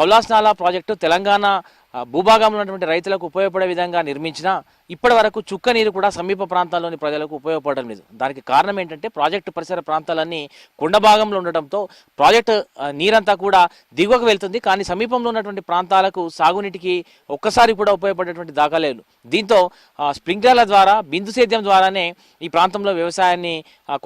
కౌలాస్నాలా project Telangana భూభాగంలో ఉన్నటువంటి రైతులకు ఉపయోగపడే విధంగా నిర్మించిన ఇప్పటి వరకు చుక్క నీరు కూడా సమీప ప్రాంతాల్లోని ప్రజలకు ఉపయోగపడడం లేదు. దానికి కారణం ఏంటంటే ప్రాజెక్టు పరిసర ప్రాంతాలన్నీ కొండ భాగంలో ఉండటంతో ప్రాజెక్టు నీరంతా కూడా దిగువకు వెళ్తుంది, కానీ సమీపంలో ఉన్నటువంటి ప్రాంతాలకు సాగునీటికి ఒక్కసారి కూడా ఉపయోగపడేటువంటి దాఖలేదు. దీంతో స్ప్రింక్లర్ల ద్వారా బిందు సేద్యం ద్వారానే ఈ ప్రాంతంలో వ్యవసాయాన్ని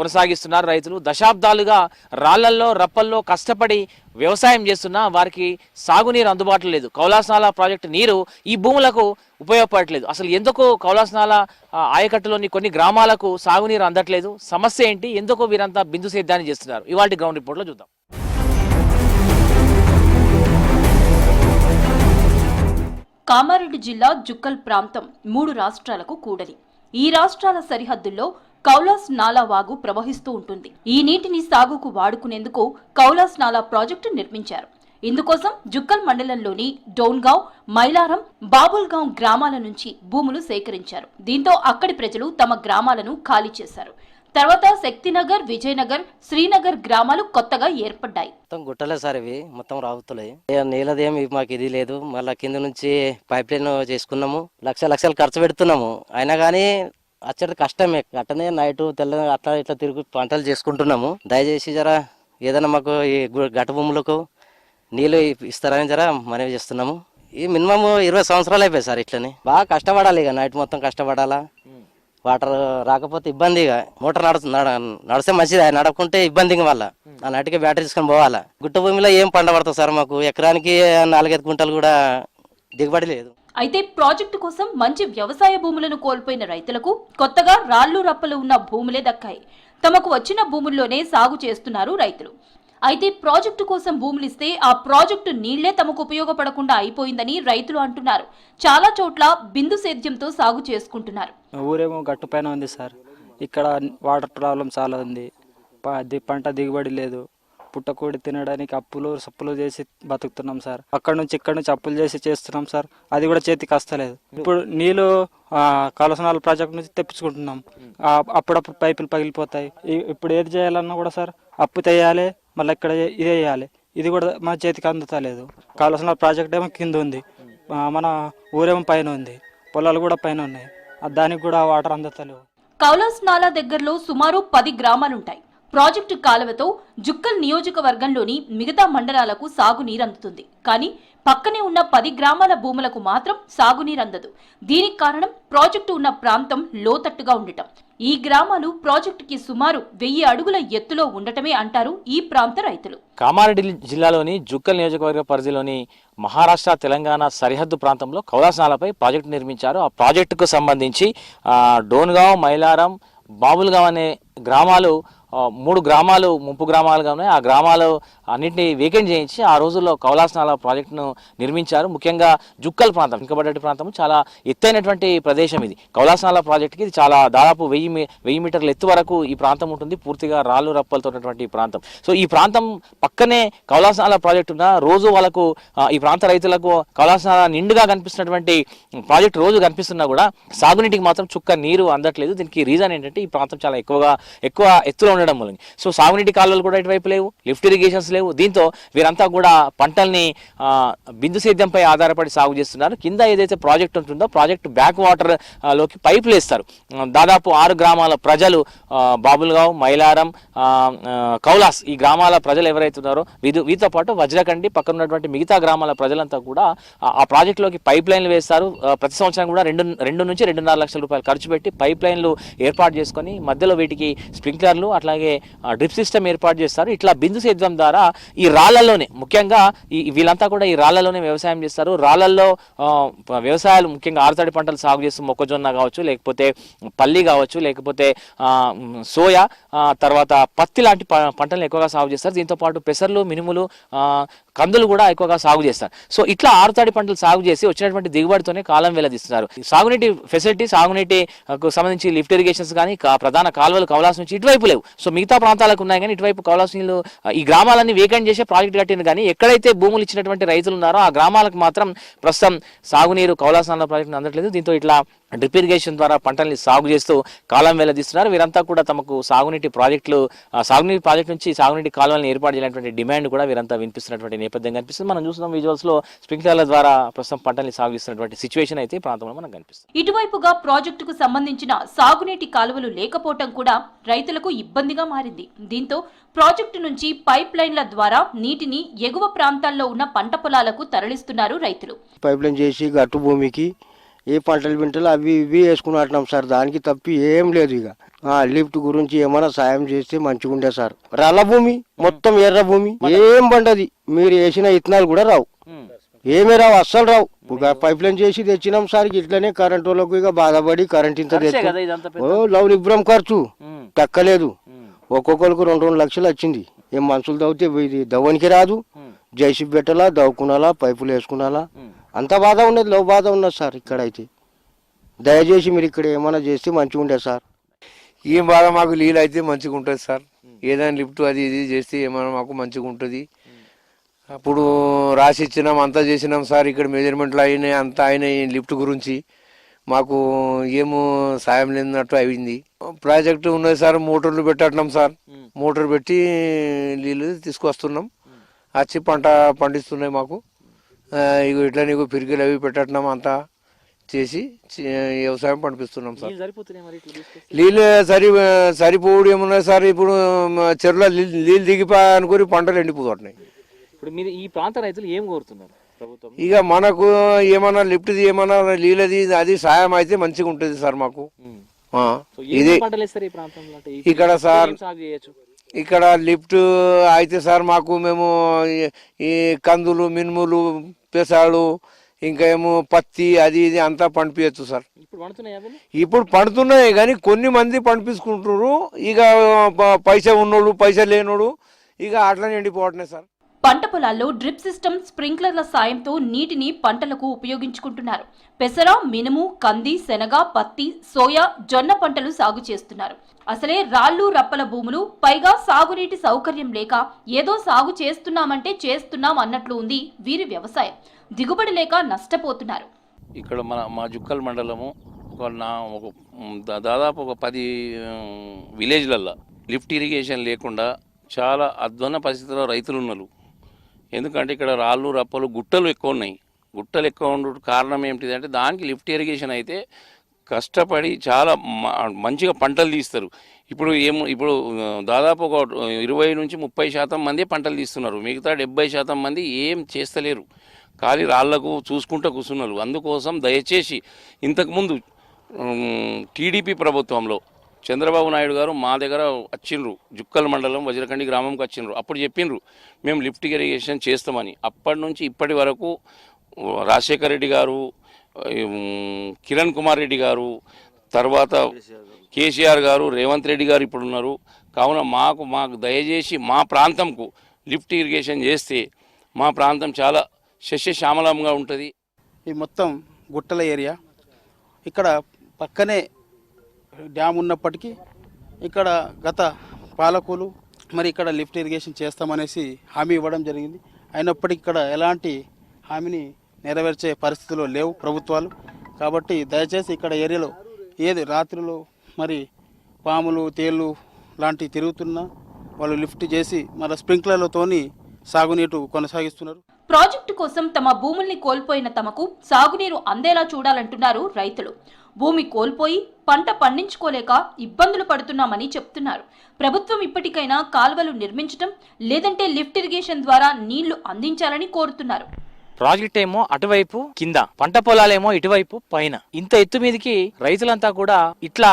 కొనసాగిస్తున్నారు రైతులు. దశాబ్దాలుగా రాళ్లల్లో రప్పల్లో కష్టపడి వ్యవసాయం చేస్తున్నా వారికి సాగునీరు అందుబాటులో లేదు. కౌలాస్నాలా ప్రాజెక్టు నీరు ఈ భూములకు ఉపయోగపడట్లేదు. అసలు ఎందుకు కౌలాస్నాలా ఆయకట్టులోని కొన్ని గ్రామాలకు సాగునీరు అందట్లేదు, సమస్య ఏంటి, ఎందుకు వీరంతా బిందు సేద్యాన్ని చేస్తున్నారు, ఇవాళ గ్రౌండ్ రిపోర్ట్లో చూద్దాం. కామారెడ్డి జిల్లా జుక్కల్ ప్రాంతం 3 రాష్ట్రాలకు కూడలి. ఈ రాష్ట్రాల సరిహద్దుల్లో కౌలాస్ నాలా వాగు ప్రవహిస్తూ ఉంటుంది. ఈ నీటిని సాగుకు వాడుకునేందుకు కౌలాస్ నాలా ప్రాజెక్టు నిర్మించారు. ఇందుకోసం జుక్కల్ మండలంలోని డోన్గావ్, మైలారం, బాబుల్గావ్ గ్రామాల నుంచి భూములు సేకరించారు. దీంతో అక్కడి ప్రజలు తమ గ్రామాలను ఖాళీ చేశారు. తర్వాత శక్తినగర్, విజయనగర్, శ్రీనగర్ గ్రామాలు కొత్తగా ఏర్పడ్డాయి. మొత్తం గుట్టలే సార్, ఇవి మొత్తం రావుతున్నాయి. నీళ్ళదేమి మాకు ఇది లేదు. మళ్ళీ కింద నుంచి పైప్ లైన్ చేసుకున్నాము, లక్షలు ఖర్చు పెడుతున్నాము. అయినా కానీ వచ్చేది కష్టమే. అట్టనే నైట్ తెల్ల అట్లా ఇట్లా తిరుగు పంటలు చేసుకుంటున్నాము. దయచేసి జర ఏదైనా మాకు ఈ గట్ట భూములకు నీళ్ళు ఇస్తారని జర మనవి చేస్తున్నాము. ఈ మినిమం 20 సంవత్సరాలు అయిపోయాయి సార్. ఇట్లనే బాగా కష్టపడాలి, ఇక నైట్ మొత్తం కష్టపడాలా. వాటర్ రాకపోతే ఇబ్బంది. ఇక మోటార్ నడిస్తే మంచిది, నడకుంటే ఇబ్బంది. వల్ల ఆ నైట్కి బ్యాటరీ తీసుకొని పోవాలా. గుట్ట భూమిలో ఏం పంట పడుతుంది సార్, మాకు ఎకరానికి 4-5 క్వింటాలు కూడా దిగుబడి లేదు. అయితే ప్రాజెక్టు కోసం మంచి వ్యవసాయ భూములను కోల్పోయిన రైతులకు కొత్తగా రాళ్లు రప్పలు ఉన్న భూములే దక్కాయి. తమకు వచ్చిన భూముల్లోనే సాగు చేస్తున్నారు రైతులు. అయితే ప్రాజెక్టు కోసం భూములు ఇస్తే ఆ ప్రాజెక్టు నీళ్లే తమకు ఉపయోగపడకుండా అయిపోయిందని రైతులు అంటున్నారు. చాలా చోట్ల బిందు సేద్యంతో సాగు చేసుకుంటున్నారు. ఊరేమో గట్టు పైన ఉంది సార్. ఇక్కడ వాటర్ ప్రాబ్లం చాలా ఉంది. పంట దిగుబడి లేదు. పుట్టకూడి తినడానికి సప్పులు చేసి బతుకుతున్నాం సార్. ఇక్కడ నుంచి అప్పులు చేసి చేస్తున్నాం సార్. అది కూడా చేతికి వస్తలేదు. ఇప్పుడు నీళ్లు కౌలాస్నాలా ప్రాజెక్ట్ నుంచి తెప్పించుకుంటున్నాం. అప్పుడప్పుడు పైపులు పగిలిపోతాయి. ఇప్పుడు ఏది చేయాలన్నా కూడా సార్ అప్పు తెయ్యాలి, మళ్ళీ ఇక్కడ ఇది వేయాలి. ఇది కూడా మన చేతికి అందుతలేదు. కౌలాస్నాలా ప్రాజెక్ట్ ఏమో కింద ఉంది, మన ఊరేమో పైన ఉంది, పొలాలు కూడా పైన ఉన్నాయి. దానికి కూడా వాటర్ అందుతలేవు. కౌలాస్నాలా దగ్గరలో సుమారు 10 గ్రామాలుంటాయి. ప్రాజెక్టు కాలువతో జుక్కల్ నియోజకవర్గంలోని మిగతా మండలాలకు సాగునీరు అందుతుంది. కానీ పక్కనే ఉన్న 10 గ్రామాల భూములకు మాత్రం సాగునీరు అందదు. దీనికి కారణం ప్రాజెక్టు ఉన్న ప్రాంతం లోతట్టుగా ఉండటం. ఈ గ్రామాలు ప్రాజెక్టుకి సుమారు 1000 అడుగుల ఎత్తులో ఉండటమే అంటారు ఈ ప్రాంత రైతులు. కామారెడ్డి జిల్లాలోని జుక్కల్ నియోజకవర్గ పరిధిలోని మహారాష్ట్ర తెలంగాణ సరిహద్దు ప్రాంతంలో కౌలాస్నాలాపై ప్రాజెక్టు నిర్మించారు. ఆ ప్రాజెక్టుకు సంబంధించి డోన్గావ్, మైలారం, బాబుల్గావ్ అనే గ్రామాలు 3 గ్రామాలు ముంపు గ్రామాలుగా ఉన్నాయి. ఆ గ్రామాలు అన్నింటినీ వేకెంట్ చేయించి ఆ రోజుల్లో కౌలాస్నాలా ప్రాజెక్టును నిర్మించారు. ముఖ్యంగా జుక్కల్ ప్రాంతం, వెనుకబడ్డ ప్రాంతం, చాలా ఎత్తైనటువంటి ప్రదేశం ఇది. కౌలాస్నాలా ప్రాజెక్టుకి ఇది చాలా దాదాపు 1000 మీటర్ల ఎత్తు వరకు ఈ ప్రాంతం ఉంటుంది. పూర్తిగా రాళ్ళు రప్పలతో ఉన్నటువంటి ప్రాంతం. సో ఈ ప్రాంతం పక్కనే కౌలాస్నాలా ప్రాజెక్టు ఉన్న రోజు వాళ్ళకు ఈ ప్రాంత రైతులకు కౌలాస్నాలా నిండుగా కనిపిస్తున్నటువంటి ప్రాజెక్టు రోజు కనిపిస్తున్నా కూడా సాగునీటికి మాత్రం చుక్క నీరు అందట్లేదు. దీనికి రీజన్ ఏంటంటే ఈ ప్రాంతం చాలా ఎక్కువ ఎత్తులో ఉండడం వల్ల. సో సాగునీటి కాలువలు కూడా ఇటువైపు లేవు, లిఫ్ట్ ఇరిగేషన్స్ లేవు. దీంతో వీరంతా కూడా పంటల్ని బిందు సేద్యంపై ఆధారపడి సాగు చేస్తున్నారు. కింద ఏదైతే ప్రాజెక్ట్ ఉంటుందో ప్రాజెక్టు బ్యాక్ వాటర్ లోకి పైపులు వేస్తారు. దాదాపు 6 గ్రామాల ప్రజలు, బాబుల్గావ్, మైలారం, కౌలాస్, ఈ గ్రామాల ప్రజలు ఎవరైతే ఉన్నారో వీరితో పాటు వజ్రకండి పక్కన ఉన్నటువంటి మిగతా గ్రామాల ప్రజలంతా కూడా ఆ ప్రాజెక్టులోకి పైప్ లైన్లు వేస్తారు. ప్రతి సంవత్సరం కూడా 2 నుంచి 2.5 లక్షల రూపాయలు ఖర్చు పెట్టి పైప్ లైన్లు ఏర్పాటు చేసుకొని మధ్యలో వీటికి స్ప్రింక్లర్లు అట్లాగే డ్రిప్ సిస్టమ్ ఏర్పాటు చేస్తారు. ఇట్లా బిందు సేద్యం ద్వారా ఈ రాళ్లలోనే, ముఖ్యంగా వీళ్ళంతా కూడా ఈ రాళ్లలోనే వ్యవసాయం చేస్తారు. రాళ్లల్లో వ్యవసాయాలు ముఖ్యంగా ఆరుతడి పంటలు సాగు చేస్తూ మొక్కజొన్న కావచ్చు, లేకపోతే పల్లి కావచ్చు, లేకపోతే సోయా, తర్వాత పత్తి లాంటి పంటలను ఎక్కువగా సాగు చేస్తారు. దీంతో పాటు పెసర్లు, మినుములు, కందులు కూడా ఎక్కువగా సాగు చేస్తారు. సో ఇట్లా ఆరుతడి పంటలు సాగు చేసి వచ్చినటువంటి దిగుబడితోనే కాలం వెల్లదిస్తున్నారు. సాగునీటి ఫెసిలిటీ, సాగునీటికి సంబంధించి లిఫ్ట్ ఇరిగేషన్స్ కానీ ప్రధాన కాలువలు కౌలాస్ నుంచి ఇటువైపు లేవు. సో మిగతా ప్రాంతాలకు ఉన్నాయి కానీ ఇటువైపు కౌలాస్ నీళ్ళు ఈ గ్రామాలన్నీ వేకెంట్ చేసే ప్రాజెక్ట్ కట్టింది. కానీ ఎక్కడైతే భూములు ఇచ్చినటువంటి రైతులు ఉన్నారో ఆ గ్రామాలకు మాత్రం ప్రస్తుతం సాగునీరు కౌలాస్నాలా ప్రాజెక్టు అందట్లేదు. దీంతో ఇట్లా డ్రిప్ ఇరిగేషన్ ద్వారా పంటల్ని సాగు చేస్తూ కాలం వెల్లదిస్తున్నారు. వీరంతా కూడా తమకు సాగునీటి ప్రాజెక్టు నుంచి సాగునీటి కాలువలను ఏర్పాటు చేయాలనేటువంటి డిమాండ్ కూడా వీరంతా వినిపిస్తున్నటువంటి నేపథ్యం కనిపిస్తుంది. మనం చూస్తున్నాం విజువల్స్ లో స్ప్రింక్లర్ల ద్వారా ప్రస్తుతం పంటల్ని సాగు చేస్తున్నటువంటి సిచ్యువేషన్ అయితే ఈ ప్రాంతంలో మనకు కనిపిస్తుంది. ఇటువైపుగా ప్రాజెక్టుకు సంబంధించిన సాగునీటి కాలువలు లేకపోవటం కూడా రైతులకు ఇబ్బందిగా మారింది. దీంతో ప్రాజెక్టు నుంచి పైప్ లైన్ల ద్వారా నీటిని ఎగువ ప్రాంతాల్లో ఉన్న పంట పొలాలకు తరలిస్తున్నారు రైతులు. పైప్ లైన్ చేసి గట్టు భూమికి ఏ పంటలు వింటలు అవి ఇవి వేసుకున్నట్టున్నాం సార్. దానికి తప్పి ఏం లేదు. ఇక లిఫ్ట్ గురించి ఏమైనా సాయం చేస్తే మంచిగా ఉండే సార్. రల్ల భూమి మొత్తం ఎర్ర భూమి ఏం పండది. మీరు వేసిన ఇత్తనాలు కూడా రావు, ఏమీ రావు, అస్సలు రావు. ఇక పైప్ లైన్ చేసి తెచ్చినాం సార్. ఇట్లనే కరెంట్ వాళ్ళకు ఇక బాధపడి కరెంట్ ఇంత తెచ్చు లవ్ నిబ్రం ఖర్చు తక్కలేదు. ఒక్కొక్కరికి 2-2 లక్షలు వచ్చింది. ఏం మనుషులు దవ్వుతే ఇది దవ్వనికి రాదు. జైసీబీ పెట్టాలా, దవ్వుకునాలా, పైపులు వేసుకునాలా, అంత బాధ ఉన్నది, లవ్ బాధ ఉన్నది సార్. ఇక్కడైతే దయచేసి మీరు ఇక్కడ ఏమైనా చేస్తే మంచిగా ఉండేది సార్. ఏం బాగా మాకు నీళ్ళు అయితే మంచిగా ఉంటుంది సార్. ఏదైనా లిఫ్ట్ అది ఇది చేస్తే ఏమైనా మాకు మంచిగా ఉంటుంది. అప్పుడు రాసి ఇచ్చినాం, అంతా చేసినాం సార్. ఇక్కడ మెజర్మెంట్లు అయినాయి, అంతా అయినాయి. లిఫ్ట్ గురించి మాకు ఏమో సాయం లేనట్టు అయింది. ప్రాజెక్టు ఉన్నది సార్, మోటార్లు పెట్టినాం సార్. మోటార్ పెట్టి నీళ్ళు తీసుకొస్తున్నాం, వచ్చి పంట పండిస్తున్నాయి మాకు. ఇక ఇట్లా నీకు పిరిగిలు అవి పెట్టినాం, అంతా చేసి వ్యవసాయం పండిస్తున్నాం సార్. నీళ్ళు సరిపోవడం ఏమున్నాయి సార్. ఇప్పుడు చెరువులో నీళ్ళు దిగిపోయా అనుకుని పంటలు ఎండిపోతున్నాయి. ఇప్పుడు మీరు ఈ ప్రాంత రైతులు ఏం కోరుతున్నారు ప్రభుత్వం? ఇక మనకు ఏమన్నా లిఫ్ట్ది ఏమన్నా నీళ్ళది అది సాయం అయితే మంచిగా ఉంటుంది సార్ మాకు. ఇది ఇక్కడ సార్, ఇక్కడ లిఫ్ట్ అయితే సార్ మాకు మేము ఈ కందులు, మినుములు, పెసాలు, ఇంకా ఏమో పత్తి అది ఇది అంతా పండిపించచ్చు సార్. ఇప్పుడు పండుతున్నాయి కానీ కొన్ని మంది పండిపించుకుంటున్నారు. ఇక పైసా ఉన్నోడు, పైసా లేనోడు ఇక అట్లనే ఎండిపోవట్లేదు సార్. పంట పొలాల్లో డ్రిప్ సిస్టమ్, స్ప్రింక్లర్ల సాయంతో నీటిని పంటలకు ఉపయోగించుకుంటున్నారు. పెసర, మినుము, కంది, శనగ, పత్తి, సోయా, జొన్న పంటలు సాగు చేస్తున్నారు. అసలే రాళ్లు రప్పల భూములు, పైగా సాగునీటి సౌకర్యం లేక ఏదో సాగు చేస్తున్నామంటే చేస్తున్నాం అన్నట్లు ఉంది వీరి వ్యవసాయం. దిగుబడి లేక నష్టపోతున్నారు. ఇక్కడ మా జుక్కల్ మండలము దాదాపు ఒక 10 విలేజ్లల్లో లిఫ్ట్ ఇరిగేషన్ లేకుండా చాలా అధ్వాన పరిస్థితుల్లో రైతులు ఉన్నారు. ఎందుకంటే ఇక్కడ రాళ్ళు రప్పలు గుట్టలు ఎక్కువ ఉన్నాయి. గుట్టలు ఎక్కువ ఉండడం కారణం ఏమిటిదంటే దానికి లిఫ్ట్ ఇరిగేషన్ అయితే కష్టపడి చాలా మంచిగా పంటలు తీస్తారు. ఇప్పుడు దాదాపు ఒక 20-30% మంది పంటలు తీస్తున్నారు. మిగతా 70% మంది ఏం చేస్తలేరు, ఖాళీ రాళ్లకు చూసుకుంటూ కూర్చున్నారు. అందుకోసం దయచేసి ఇంతకుముందు టీడీపీ ప్రభుత్వంలో చంద్రబాబు నాయుడు గారు మా దగ్గర వచ్చిండ్రు, జుక్కల్ మండలం వజ్రకండి గ్రామంకి వచ్చిండ్రు. అప్పుడు చెప్పిండ్రు మేము లిఫ్ట్ ఇరిగేషన్ చేస్తామని. అప్పటి నుంచి ఇప్పటి వరకు రాజశేఖర్ రెడ్డి గారు, కిరణ్ కుమార్ రెడ్డి గారు, తర్వాత కేసీఆర్ గారు, రేవంత్ రెడ్డి గారు ఇప్పుడు ఉన్నారు. కావున మాకు దయచేసి మా ప్రాంతంకు లిఫ్ట్ ఇరిగేషన్ చేస్తే మా ప్రాంతం చాలా సస్యశ్యామలంగా ఉంటుంది. ఈ మొత్తం గుట్టల ఏరియా, ఇక్కడ పక్కనే డ్యామ్ ఉన్నప్పటికీ ఇక్కడ గత పాలకులు మరి ఇక్కడ లిఫ్ట్ ఇరిగేషన్ చేస్తామనేసి హామీ ఇవ్వడం జరిగింది. అయినప్పటికీ ఇక్కడ ఎలాంటి హామీని నెరవేర్చే పరిస్థితుల్లో లేవు ప్రభుత్వాలు. కాబట్టి దయచేసి ఇక్కడ ఏరియాలో ఏది రాత్రులు మరి పాములు, తేళ్ళు లాంటివి తిరుగుతున్నా వాళ్ళు లిఫ్ట్ చేసి మన స్ప్రింక్లర్లతోని సాగునీరు కొనసాగిస్తున్నారు. ప్రాజెక్టు కోసం తమ భూముల్ని కోల్పోయిన తమకు సాగునీరు అందేలా చూడాలంటున్నారు రైతులు. భూమి కోల్పోయి పంట పండించుకోలేక ఇబ్బందులు పడుతున్నామని చెప్తున్నారు. ప్రభుత్వం ఇప్పటికైనా కాలువలు నిర్మించడం లేదంటే లిఫ్ట్ ఇరిగేషన్ ద్వారా నీళ్లు అందించాలని కోరుతున్నారు. ప్రాజెక్ట్ ఏమో అటువైపు కింద, పంట పొలాలేమో ఇటువైపు పైన. ఇంత ఎత్తు మీదకి రైతులంతా కూడా ఇట్లా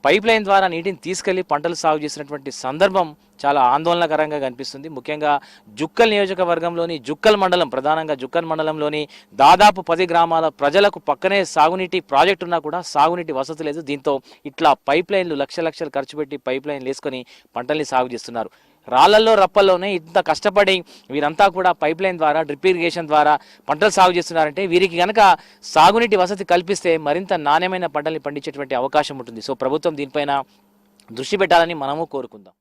పైప్ లైన్ ద్వారా నీటిని తీసుకెళ్లి పంటలు సాగు చేసినటువంటి సందర్భం చాలా ఆందోళనకరంగా కనిపిస్తుంది. ముఖ్యంగా జుక్కల్ నియోజకవర్గంలోని జుక్కల్ మండలం, ప్రధానంగా జుక్కల్ మండలంలోని దాదాపు 10 గ్రామాల ప్రజలకు పక్కనే సాగునీటి ప్రాజెక్టు ఉన్నా కూడా సాగునీటి వసతి లేదు. దీంతో ఇట్లా పైప్ లైన్లు లక్షలు ఖర్చు పెట్టి పైప్ లైన్లు వేసుకొని పంటల్ని సాగు చేస్తున్నారు. రాళ్లలో రప్పల్లోనే ఇంత కష్టపడి వీరంతా కూడా పైప్ లైన్ ద్వారా, డ్రిప్ ఇరిగేషన్ ద్వారా పంటలు సాగు చేస్తున్నారంటే వీరికి కనుక సాగునీటి వసతి కల్పిస్తే మరింత నాణ్యమైన పంటల్ని పండించేటువంటి అవకాశం ఉంటుంది. సో ప్రభుత్వం దీనిపైన దృష్టి పెట్టాలని మనము కోరుకుందాం.